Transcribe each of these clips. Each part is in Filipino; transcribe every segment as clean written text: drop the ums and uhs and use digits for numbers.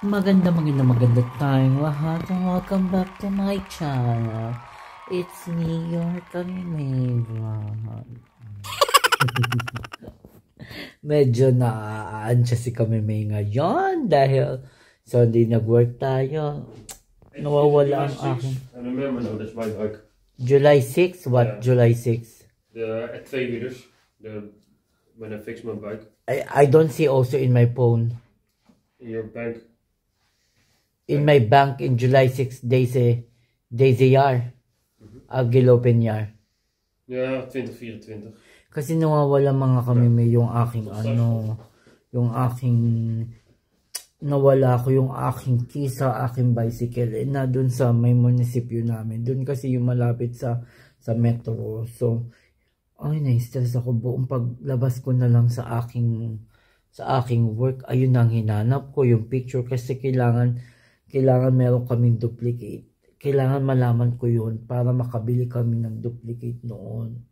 Maganda tayong lahat and welcome back to my channel. It's me, your Kamimay Vlog. Medyo naaantya si Kamimay ngayon dahil Sunday nag-work tayo. Nawawala ang aking... I remember now, that's my bike. July 6? What? Yeah. July 6? At 2 meters. When I fix my bike. I don't see also in my phone. In your bank. In my bank in July 6 deze jaar. Afgelopen jaar. Ja, 2024. Kasi nawawala mga Kamimay yung aking nawala ko yung aking key sa aking bicycle na dun sa may munisipyo namin. Dun kasi yung malapit sa metro. So, ay na-stress ako buong paglabas ko na lang sa aking work. Ayun ang hinanap ko yung picture kasi kailangan meron kaming duplicate. Kailangan malaman ko yun para makabili kami ng duplicate noon.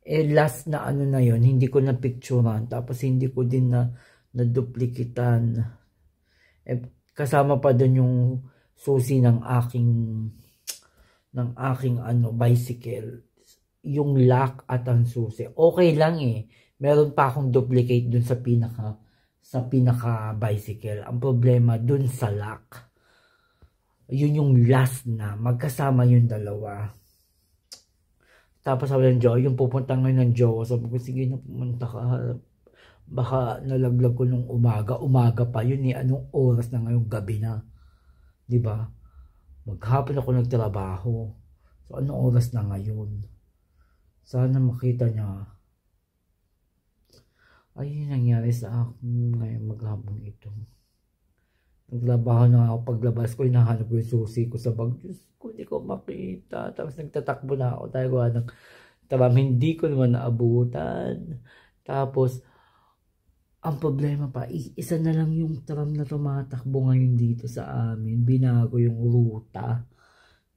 Last na na yun, hindi ko na picturean. Tapos hindi ko din na duplikitan. Kasama pa dun yung susi ng aking bicycle. Yung lock at ang susi. Okay lang Meron pa akong duplicate dun sa pinaka bicycle. Ang problema dun sa lock. Yun yung last na. Magkasama yung dalawa. Tapos sabi ng Joe, yung pupunta ngayon ng Joe. Sabi ko, sige na pumunta ka. Baka nalaglag ko nung umaga. Umaga pa yun Anong oras na ngayong gabi na? Diba? Maghapon ako nagtrabaho. So anong oras na ngayon? Sana makita niya. Ayun nangyari sa akin ngayon maghapon ito. Naglabaho na ako. Paglabas ko, hinahanap ko yung susi ko sa bag. Diyos ko, hindi ko makita. Tapos nagtatakbo na ako. Tayo ng tram. Hindi ko naman naabutan. Tapos, ang problema pa, isa na lang yung tram na tumatakbo ngayon dito sa amin. Binago yung ruta.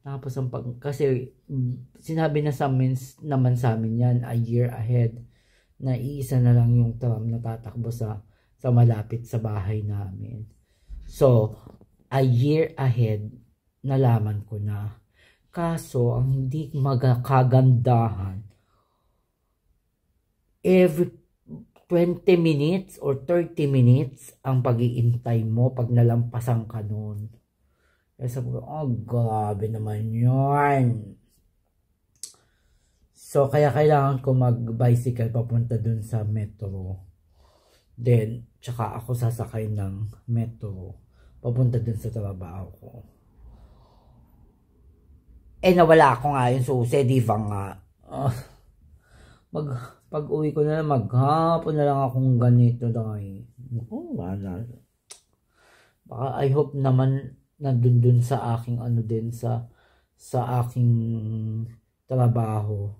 Tapos, kasi sinabi naman sa amin yan, a year ahead, na iisa na lang yung tram na tatakbo sa malapit sa bahay namin. So, a year ahead, nalaman ko na. Kaso, ang hindi magkagandahan, every 20 minutes or 30 minutes ang pag-iintay mo pag nalampasan ka nun. Kaya sabi ko, oh, grabe naman yun. So, kaya kailangan ko mag-bicycle papunta dun sa metro. Then, tsaka ako sasakay ng metro papunta dun sa trabaho ko. Nawala ako nga yung susi, di ba nga? Pag-uwi ko na lang, maghapon na lang akong ganito dahil. Wala. Baka I hope naman nandun sa aking din sa aking trabaho.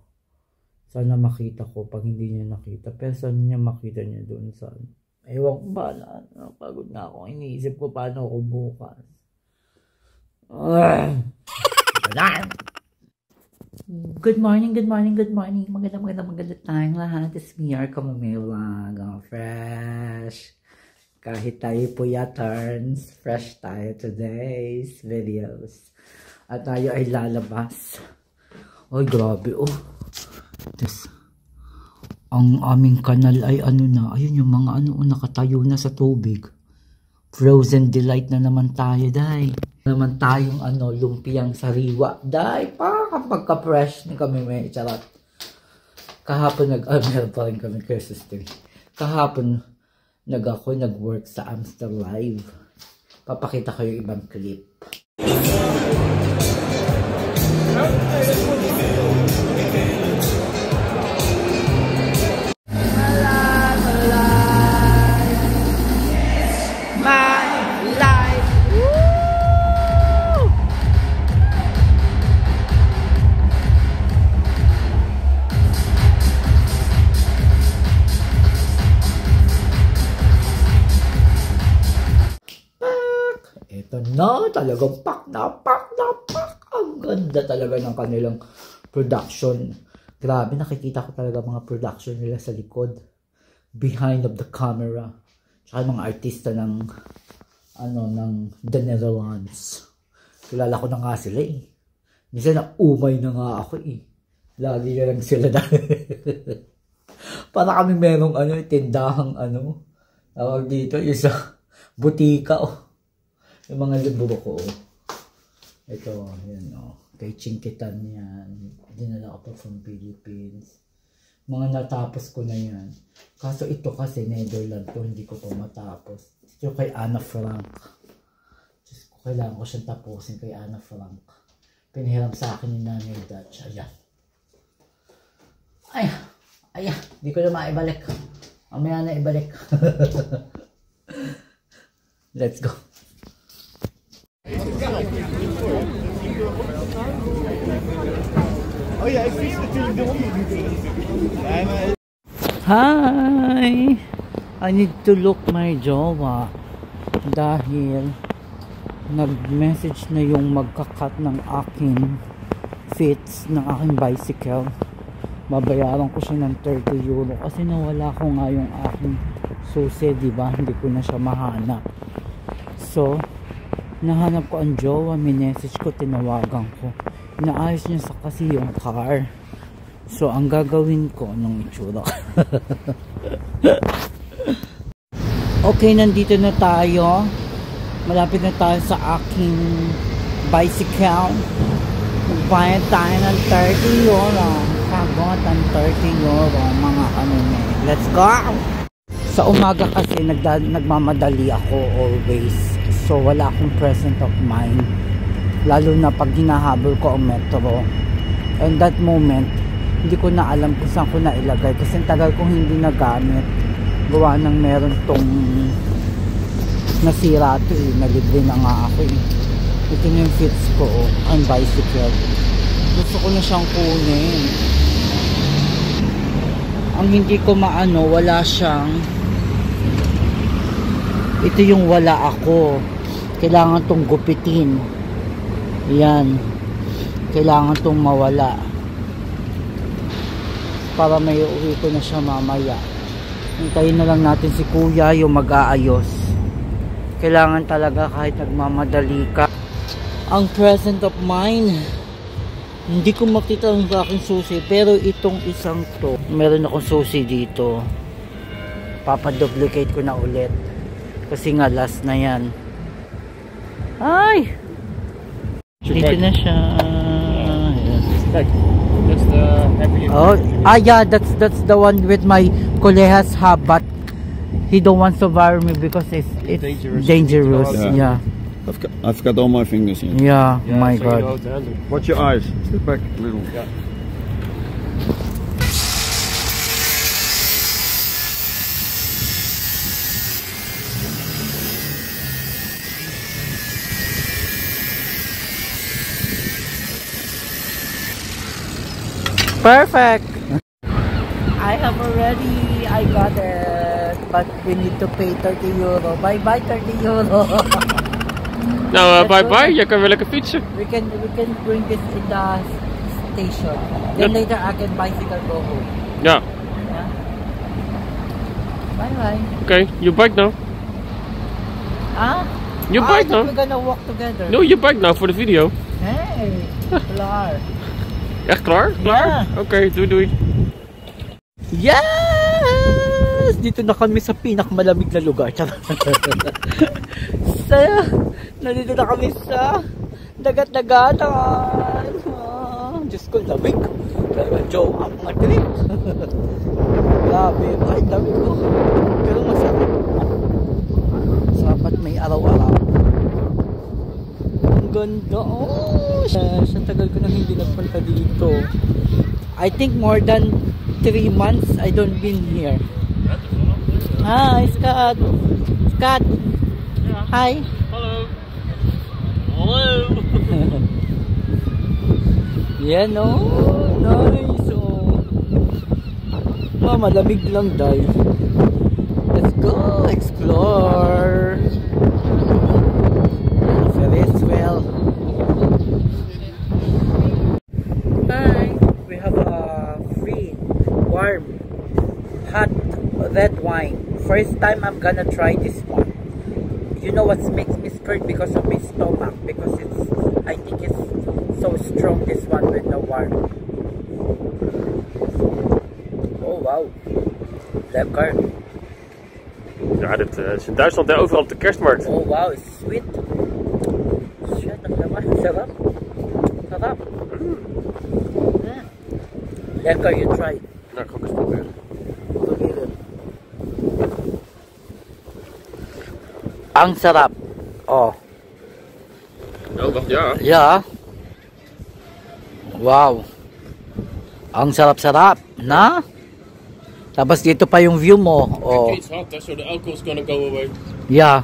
Sana makita ko pag hindi niya nakita. Pero sana niya makita niya doon sa... Ewan ko ba na pagod na ako. Iniisip ko paano ako bukas. Good morning. Maganda tayong lahat. It's me, your Kamimay Vlog. Fresh. Kahit tayo po turns, fresh tayo today's videos. At tayo ay lalabas. Ay, grabe Tapos, ang aming kanal ay ayun yung mga nakatayo na sa tubig. Frozen delight na naman tayo, day. Naman tayong lumpiang sariwa. Day, kapag ka-fresh ni Kamimay, charot. Kahapon meron pa rin kami Christmas tree. Kahapon, nag-work sa Amstel Live. Papakita ko yung ibang clip. Talagang pak na pak. Ang ganda talaga ng kanilang production. Grabe, nakikita ko talaga mga production nila sa likod. Behind of the camera. Tsaka mga artista ng ng The Netherlands. Kilala ko na nga sila eh. Minsan na umay na nga ako eh. Lagi na lang sila dahil. Para kami merong tindahang tawag dito, isa butika yung mga libro ko ito, yan kay Chinkitan yan. Dinala ko pa from Philippines. Mga natapos ko na yan. Kaso ito kasi Netherlands ko, hindi ko pa matapos. Ito kay Anna Frank. Diyos ko, kailangan ko siyang tapusin kay Anna Frank. Pinahiram sa akin ni Nanay Dutch. Ayan. Ayan. Di ko na maibalik. Mamaya na ibalik. Let's go. Hi! I need to look my jowa dahil nag-message na yung magkakat ng aking fits ng aking bicycle. Babayaran ko siya ng 30 euro kasi nawala ko nga yung aking susi, diba? Hindi ko na siya mahanap. So, nahanap ko ang jowa, minessage ko, tinawagan ko. Inaayos niya sa kasi yung car. So, ang gagawin ko, anong itsura? Okay, nandito na tayo. Malapit na tayo sa aking bicycle. Magbayad tayo ng 30 euro. Kagot ang 30 euro, mga Let's go! Sa umaga kasi nagmamadali ako always. So, wala akong presence of mind. Lalo na pag hinahabol ko ang metro. And that moment, hindi ko na alam kung saan ko na ilagay. Kasi tagal kong hindi nagamit. Gawa ng meron tong nasira ito eh. Nalibre na nga ako eh. Ito na yung fits ko, ang bicycle. Gusto ko na siyang kunin. Ang hindi ko wala siyang, ito yung wala ako. Kailangan tong gupitin. Yan. Kailangan tong mawala. Para may uwi ko na siya mamaya. Hintayin na lang natin si kuya yung mag-aayos. Kailangan talaga kahit nagmamadali ka. Ang present of mind. Hindi ko makita ang aking susi, pero itong isang to, meron akong susi dito. Papaduplicate ko na ulit. Kasi nga last na yan. Ay! Dito na siya. That's the heavy. Yeah, that's the one with my Colehas hub, but he don't want to wire me because it's dangerous. Yeah. I've got all my fingers here. Yeah, my so God. you know how to handle it. Watch your eyes. Step back a little. Yeah. Perfect. I got it, but we need to pay 30 euro. Bye 30 euro. Nou, bye. Je kan weer lekker fietsen. We can bring this in the station. Then later I can bicycle go home. Ja. Yeah. Bye. Okay, you bike now. Ah? You bike now. We're gonna walk together. No, you bike now for the video. Hey, klaar. Echt klaar? Klaar? Ja. Oké, doei. Yes! Dito na kami sa pinakamalamig na lugar. Nandito na kami sa dagat-dagatan. Diyos ko, lamig. Pero joke ang mga trip. Grabe, ay lamig ko. Pero masarap. Sapat may araw-araw. Ang ganda. Oh, sa tagal ko na hindi nagpunta dito. I think more than 3 months I don't been here. Hi, Scott. Scott. Yeah. Hi. Hallo. Hallo. Yan oh. Nice oh. Malamig lang dahil. Let's go explore. Ferris wheel. Hi. We have a free, warm, hot red wine. First time I'm gonna try this one. you know what makes me scared? Because of my stomach, because I think it's so strong, this one, with the warm. Oh wow, lekker. Ja, dit is in Duitsland overal op de kerstmarkt. Oh wow, sweet. Shit, sarap. Sarap. Lekker, you try. Nou, ik ga ook eens proberen. Ang sarap. Oh. Oh, wacht, ja. Yeah. Wow. Ang sarap-sarap, na? Tapos dito pa yung view mo. Oh. It's hot, so the alcohol is gonna go away. Yeah.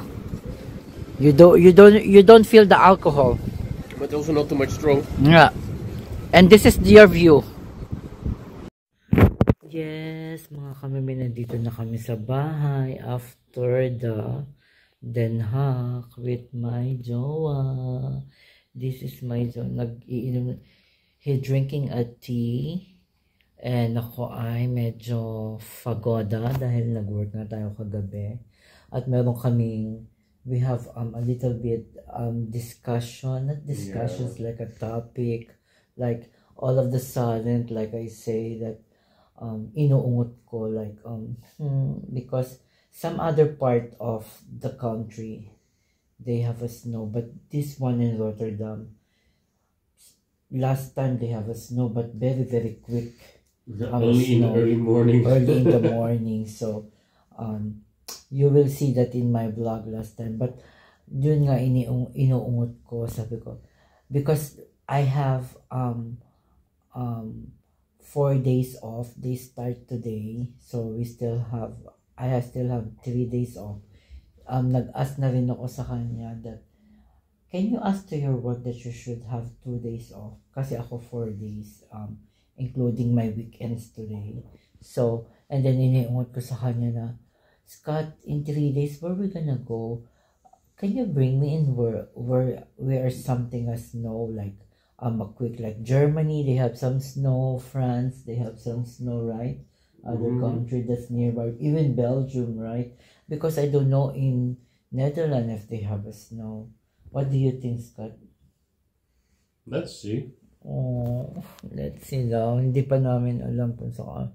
You don't feel the alcohol. But also not too much strong. Yeah. And this is your view. Yes, mga kamimi, nandito na kami sa bahay after the Den Haag with my jowa. This is my jowa. Nag-iinom. He drinking a tea. And ako ay medyo fagoda dahil nag-work na tayo kagabi. At meron kaming, we have a little bit discussion, not discussions, like a topic, like all of the sudden, like I say that inuungot ko, like because some other part of the country, they have a snow, but this one in Rotterdam, last time they have a snow, but very, very quick. Only in the early morning. Early in the morning. So, you will see that in my vlog last time. But, yun nga inuungot ko, sabi ko. Because I have 4 days off. They start today. So, I still have 3 days off. Nag-ask na rin ako sa kanya that, can you ask to your work that you should have 2 days off? Kasi ako 4 days. Including my weekends today. So, and then iniungot ko sa kanya na, Scott, in 3 days, where we gonna go? Can you bring me in where something has snow, like a quick, like Germany, they have some snow, France, they have some snow, right? Other country that's nearby, even Belgium, right? Because I don't know in Netherlands if they have a snow. What do you think, Scott? Let's see. Oh, let's see daw. Hindi pa namin alam kung saan.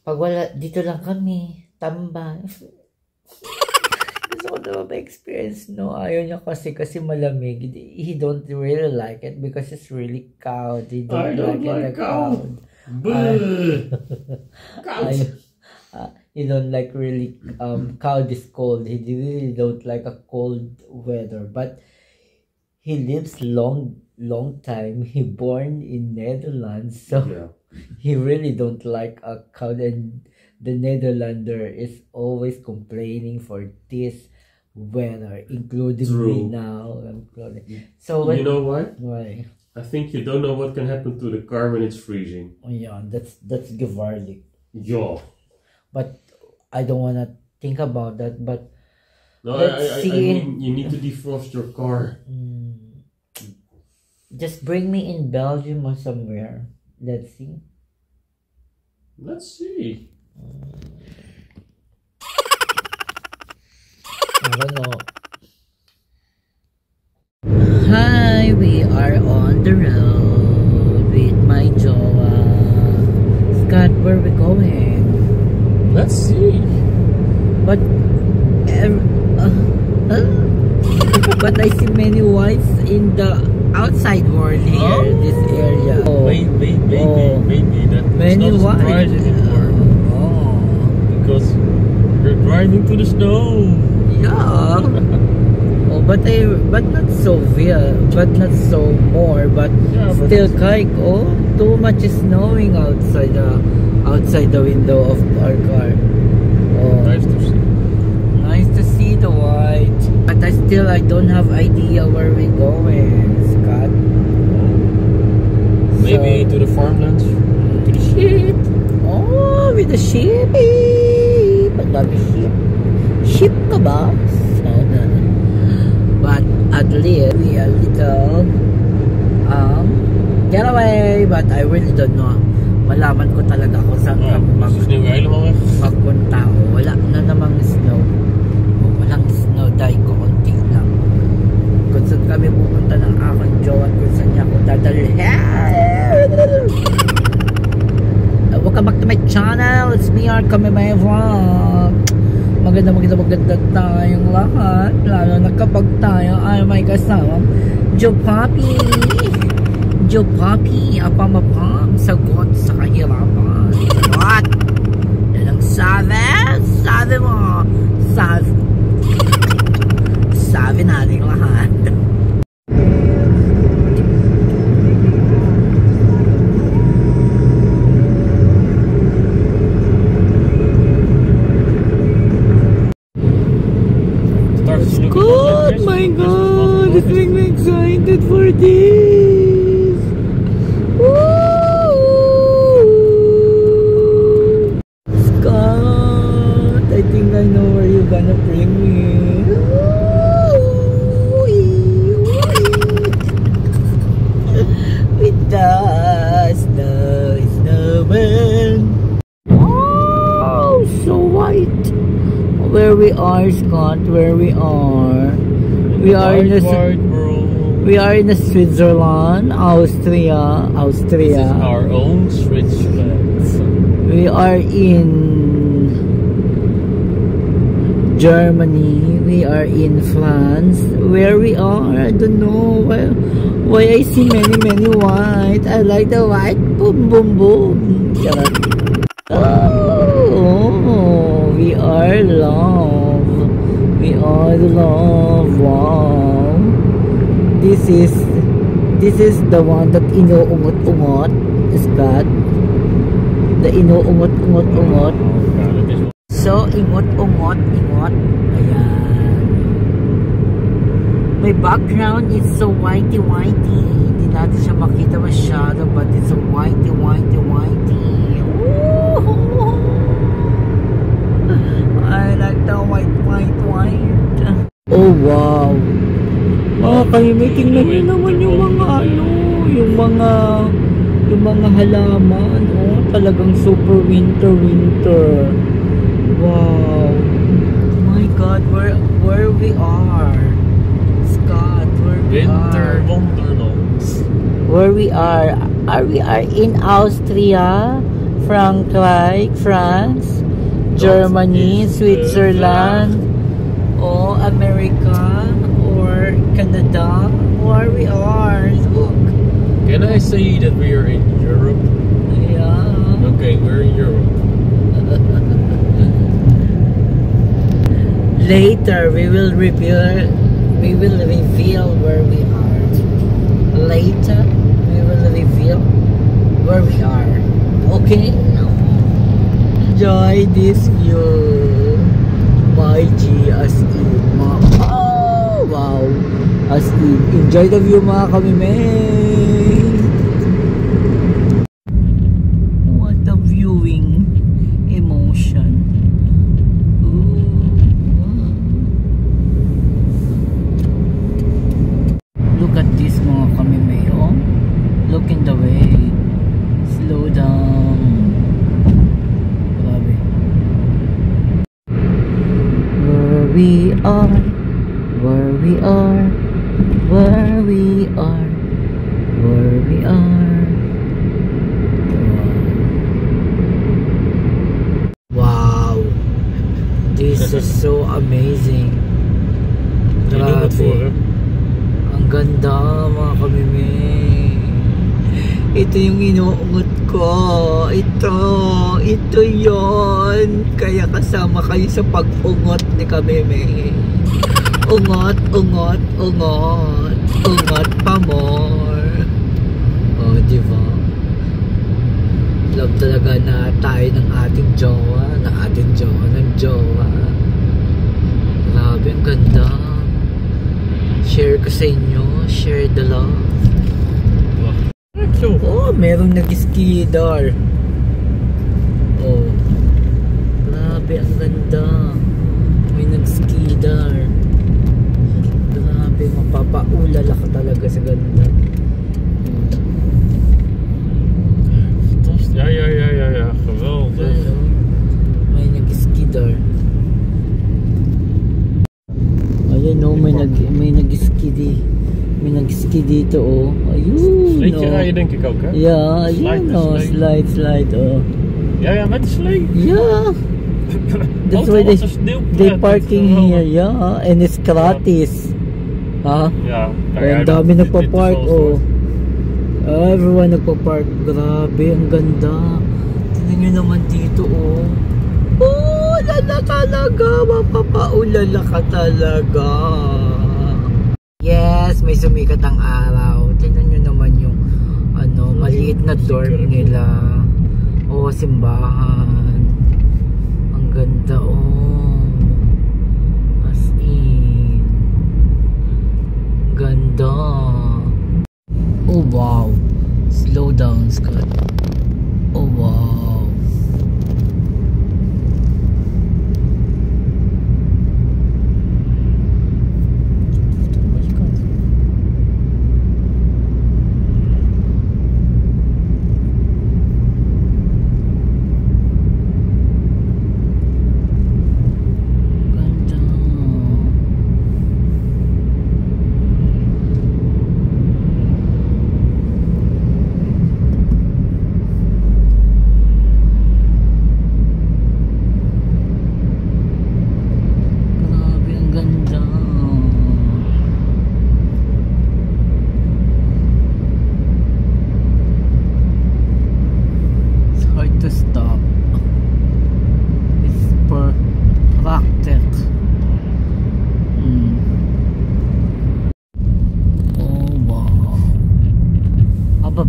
Pag wala, dito lang kami. Tambay. Gusto ko na ma-experience, no? Ayaw niya kasi malamig. He don't really like it because it's really cold. He don't like cold. He don't like really, cold is cold. He really don't like a cold weather. But he lives long time. He born in Netherlands, so yeah. He really don't like a cold, and the Netherlander is always complaining for this weather, including me now. So you know why? Why? I think you don't know what can happen to the car when it's freezing. Oh yeah, that's gevaarlijk. Yeah. But I don't wanna think about that. But no, I mean you need to defrost your car. Just bring me in Belgium or somewhere. Let's see. Let's see. I don't know. Hi, we are on the road with my jowa. Scott, where are we going? Let's see. But but I see many whites in the outside world here, this area. Maybe that many it's not a surprise anymore. Because you're driving to the snow. Yeah. But not so but not so more. But yeah, still, kike. Oh, too much is snowing outside the window of our car. Oh, nice to see. Nice to see the white. But I don't have idea where we're going, Scott. Maybe to the farmlands, to the sheep. Oh, with the sheep. But love sheep. Sheep ka ba? But at least we a little getaway. But I really don't know. Malaman ko talaga kung saan kami magpunta. Wala na namang snow. Mir, kami may vlog. Maganda tayong lahat. Lalo na kapag tayo ay may kasamang Jopapi. Jopapi, apamapam, sagot sa kahirapan. What? Yan ang sabi mo. Sabi natin lahat. God, my God, this makes me excited for this. Woo! Scott, I think I know where you're gonna bring me. With the snowman. Oh, so white. Where we are, Scott, where we are. We are in Switzerland, Austria. This is our own Switzerland. We are in Germany. We are in France. Where we are, I don't know. Why I see many white. I like the white. Boom, boom, boom. Oh, we are love. We are love. Wow. This is the one that inuungot-ungot. Is that the inuungot-ungot-ungot? So, ingot-ungot. Ayan. My background is so whitey. Hindi natin siya makita masyado, but it's so whitey. I like the white. Oh wow. Mga kalimay, tingnan nyo naman yung mga halaman. Oh, talagang super winter. Wow. My God, where we are, Scott, where we are. Wonderlands. Where we are we are in Austria, Frankreich, France, Germany, Switzerland, or America, or Canada. Where we are, look. Can I say that we are in Europe? Yeah. Okay, we're in Europe. Later, we will reveal where we are. Later, we will reveal where we are. Okay? Enjoy this view. My G, as in. Oh, wow. As in. Enjoy the view, mga kamimay. What a viewing emotion. Look at this, mga kamimay. Oh, look in the way. Slow down. Grabe. Where we are. Wow. This is so amazing. Grabe. Ang ganda, mga kamimay. Ito yung inuungot ko. Ito yon. Kaya kasama kayo sa pag-ungot ni kamimay. Ungot pa more. Oh, diba? Love talaga na tayo ng ating jowa, ng jowa. Grabe, ang ganda. Share ko sa inyo. Share the love. Oh, merong nag-skidar. Oh. Grabe, ang ganda. May nag-skidar. Grabe, mapapaulala ka talaga sa ganda. Ja, geweldig. May nag-skidar. Ayan o, may nag-ski dito oh. Ayun. Sleetje rijden denk ik ook, hè? Ja, ayun o. Slide oh. Ja, met de slee. Yeah. That's why they parking here. Yeah, and it's gratis. Ha? Ja. Ang dami nagpa-park. Oh. Everyone nagpa-park. Grabe, ang ganda. Tingnan nyo naman dito, oh. Oh, lala talaga. Mapapaulala ka talaga. Yes, may sumikat ang araw. Tingnan nyo naman yung maliit na dorm nila. Oh, simbahan. Ang ganda, oh. As in. Ganda. Oh, wow. Slow down, Scott. Oh, wow.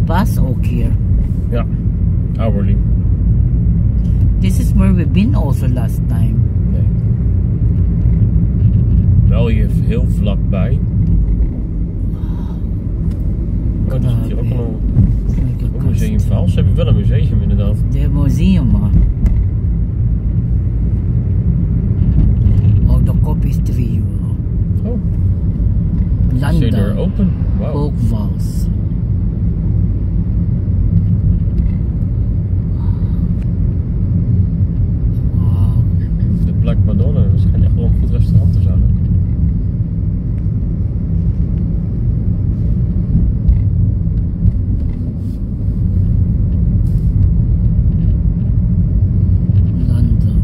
Bus or here? Ja, hourly. This is where we've been also last time. Nee. Wel hier heel vlakbij. Oh, dan zit je ook nog een museumverhaal. Ze hebben wel een museum inderdaad. De museum, man. Oh, de kop is €3. Oh. London. Is er open? Wow. Hoogvals. Black Madonna, dat schijnt echt wel een goed restaurant te zijn. London.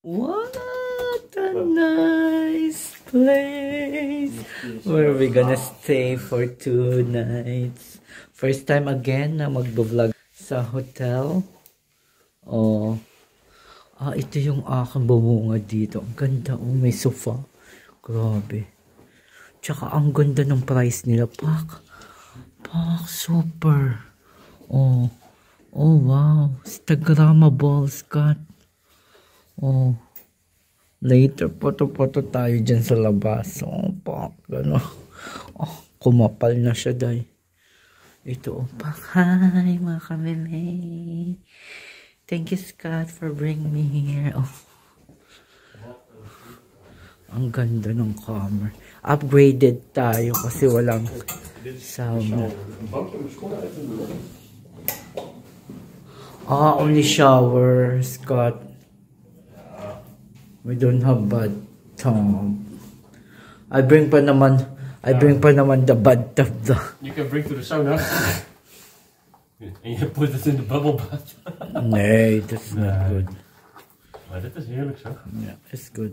What a nice place. Where are we gonna stay for 2 nights? First time again na mag-vlog sa hotel. Oh. Ito yung aking bumunga dito. Ang ganda, oh, may sofa. Grabe. Tsaka ang ganda ng price nila. Pak, super. Oh, wow. Instagrammable, Scott. Oh, later photo tayo dyan sa labas. Oh, pak, gano'n. Oh, kumapal na siya, day. Ito, oh, pak. Hi, mga kameme. Thank you, Scott, for bringing me here. Oh. Ang ganda ng camera. Upgraded tayo kasi walang sound. Only shower, Scott. We don't have bathtub. I bring pa naman the bathtub. You can bring to the sauna. And you put it in the bubble bath. Nee, that's not good. Maar dit is heerlijk zo. Ja, it's good.